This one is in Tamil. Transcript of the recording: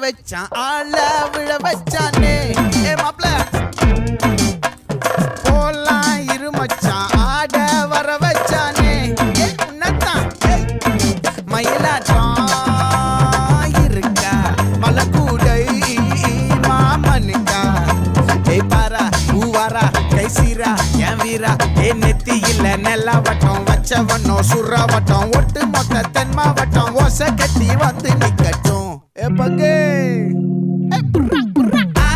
வச்சான் ஆள விழ வச்சானே ஏ மாப்ள போலாம் இரு மச்சான் ஆட வர வச்சானே ஏ உன்னதான் மயிலாட்டம் இருக்கா மலக்கூடை மாமனுக்கா ஏ பாரா பூவாரா கைசீரா என் வீரா ஏ நெத்தி இல்ல நெல்லா வட்டம் வச்சவனோ சுறா வட்டம் ஒட்டு மொத்த தென் மாவட்டம் ஓசை கட்டி வந்து நிக்கட்டும் ஏ பங்கே